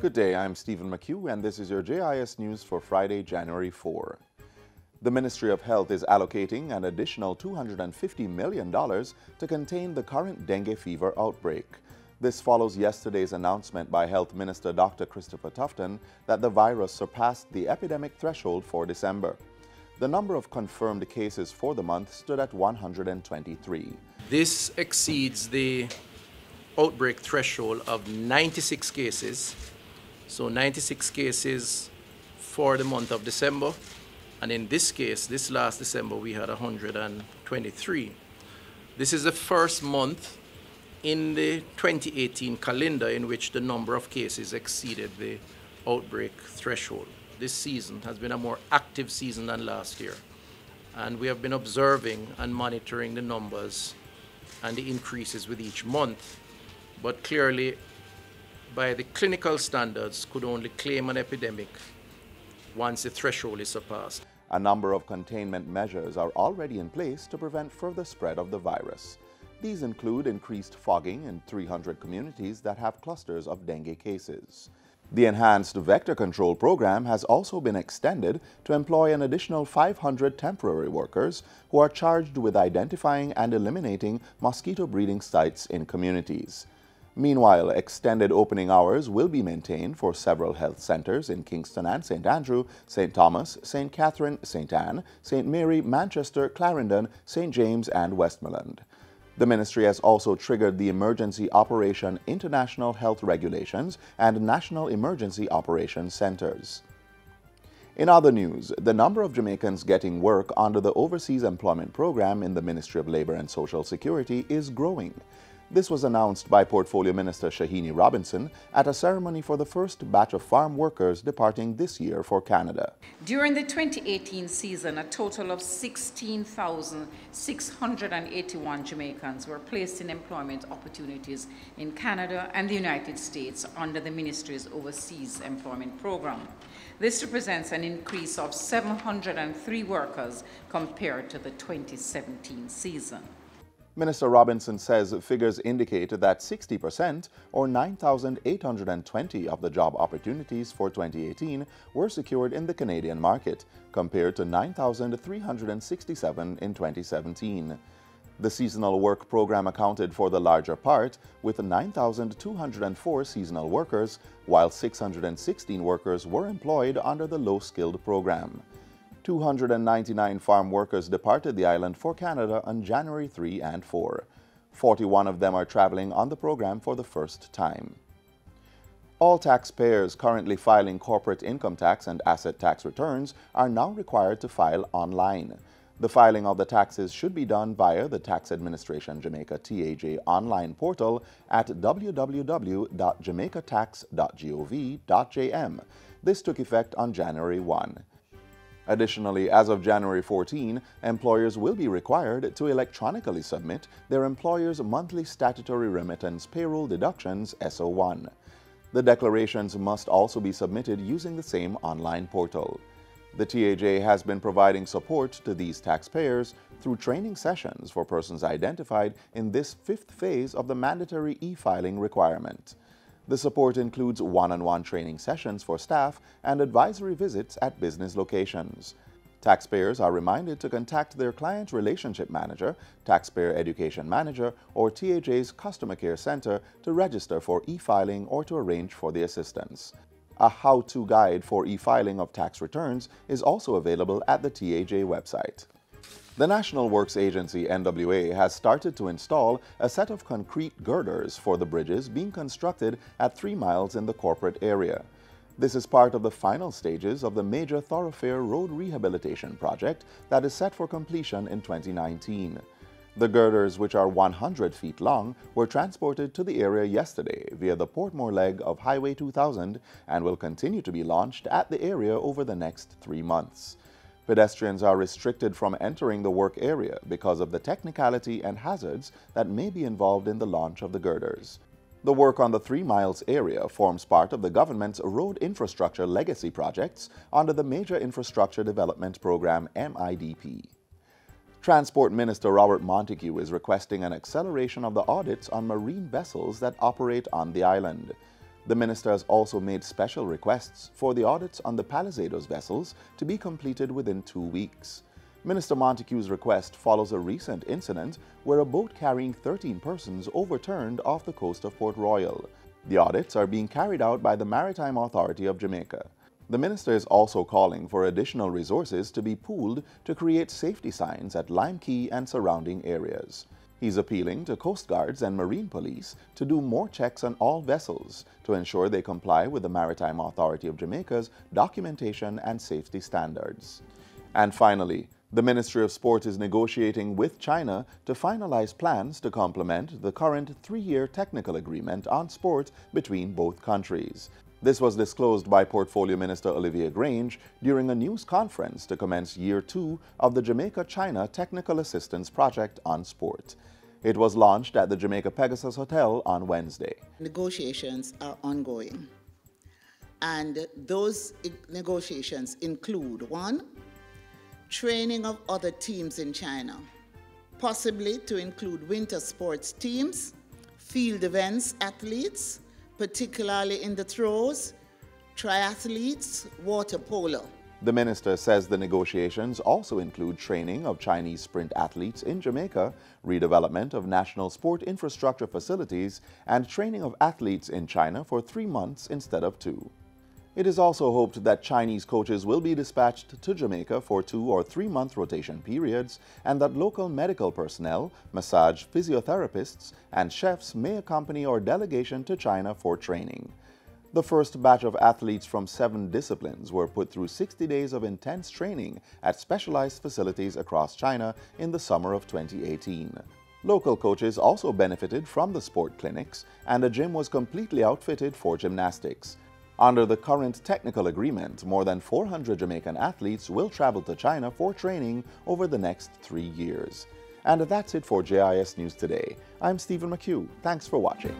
Good day, I'm Stephen McHugh, and this is your JIS News for Friday, January 4. The Ministry of Health is allocating an additional $250 million to contain the current dengue fever outbreak. This follows yesterday's announcement by Health Minister Dr. Christopher Tufton that the virus surpassed the epidemic threshold for December. The number of confirmed cases for the month stood at 123. This exceeds the outbreak threshold of 96 cases. So 96 cases for the month of December. And in this case, this last December, we had 123. This is the first month in the 2018 calendar in which the number of cases exceeded the outbreak threshold. This season has been a more active season than last year. And we have been observing and monitoring the numbers and the increases with each month. But clearly, by the clinical standards, could only claim an epidemic once the threshold is surpassed. A number of containment measures are already in place to prevent further spread of the virus. These include increased fogging in 300 communities that have clusters of dengue cases. The enhanced vector control program has also been extended to employ an additional 500 temporary workers who are charged with identifying and eliminating mosquito breeding sites in communities. Meanwhile, extended opening hours will be maintained for several health centers in Kingston and St. Andrew, St. Thomas, St. Catherine, St. Anne, St. Mary, Manchester, Clarendon, St. James, and Westmoreland. The ministry has also triggered the Emergency Operation International Health Regulations and National Emergency Operations Centers. In other news, the number of Jamaicans getting work under the Overseas Employment Program in the Ministry of Labour and Social Security is growing. This was announced by Portfolio Minister Shahini Robinson at a ceremony for the first batch of farm workers departing this year for Canada. During the 2018 season, a total of 16,681 Jamaicans were placed in employment opportunities in Canada and the United States under the ministry's Overseas Employment Program. This represents an increase of 703 workers compared to the 2017 season. Minister Robinson says figures indicate that 60%, or 9,820 of the job opportunities for 2018 were secured in the Canadian market, compared to 9,367 in 2017. The seasonal work program accounted for the larger part, with 9,204 seasonal workers, while 616 workers were employed under the low-skilled program. 299 farm workers departed the island for Canada on January 3 and 4. 41 of them are traveling on the program for the first time. All taxpayers currently filing corporate income tax and asset tax returns are now required to file online. The filing of the taxes should be done via the Tax Administration Jamaica TAJ online portal at www.jamaicatax.gov.jm. This took effect on January 1. Additionally, as of January 14, employers will be required to electronically submit their employer's monthly statutory remittance payroll deductions SO1. The declarations must also be submitted using the same online portal. The TAJ has been providing support to these taxpayers through training sessions for persons identified in this fifth phase of the mandatory e-filing requirement. The support includes one-on-one training sessions for staff and advisory visits at business locations. Taxpayers are reminded to contact their client relationship manager, taxpayer education manager, or TAJ's customer care center to register for e-filing or to arrange for the assistance. A how-to guide for e-filing of tax returns is also available at the TAJ website. The National Works Agency, NWA, has started to install a set of concrete girders for the bridges being constructed at 3 miles in the corporate area. This is part of the final stages of the major thoroughfare road rehabilitation project that is set for completion in 2019. The girders, which are 100 feet long, were transported to the area yesterday via the Portmore leg of Highway 2000 and will continue to be launched at the area over the next 3 months. Pedestrians are restricted from entering the work area because of the technicality and hazards that may be involved in the launch of the girders. The work on the 3 miles area forms part of the government's Road Infrastructure Legacy projects under the Major Infrastructure Development Program MIDP. Transport Minister Robert Montego is requesting an acceleration of the audits on marine vessels that operate on the island. The minister has also made special requests for the audits on the Palisados vessels to be completed within 2 weeks. Minister Montego's request follows a recent incident where a boat carrying 13 persons overturned off the coast of Port Royal. The audits are being carried out by the Maritime Authority of Jamaica. The minister is also calling for additional resources to be pooled to create safety signs at Lime Key and surrounding areas. He's appealing to Coast Guards and Marine Police to do more checks on all vessels to ensure they comply with the Maritime Authority of Jamaica's documentation and safety standards. And finally, the Ministry of Sport is negotiating with China to finalize plans to complement the current 3-year technical agreement on sport between both countries. This was disclosed by Portfolio Minister Olivia Grange during a news conference to commence Year 2 of the Jamaica China Technical Assistance Project on Sport. It was launched at the Jamaica Pegasus Hotel on Wednesday. Negotiations are ongoing, and those negotiations include: 1, training of other teams in China, possibly to include winter sports teams, field events athletes, particularly in the throws, triathletes, water polo. The minister says the negotiations also include training of Chinese sprint athletes in Jamaica, redevelopment of national sport infrastructure facilities, and training of athletes in China for 3 months instead of 2. It is also hoped that Chinese coaches will be dispatched to Jamaica for 2 or 3 month rotation periods, and that local medical personnel, massage physiotherapists, and chefs may accompany our delegation to China for training. The first batch of athletes from 7 disciplines were put through 60 days of intense training at specialized facilities across China in the summer of 2018. Local coaches also benefited from the sport clinics, and a gym was completely outfitted for gymnastics. Under the current technical agreement, more than 400 Jamaican athletes will travel to China for training over the next 3 years. And that's it for JIS News Today. I'm Stephen McHugh. Thanks for watching.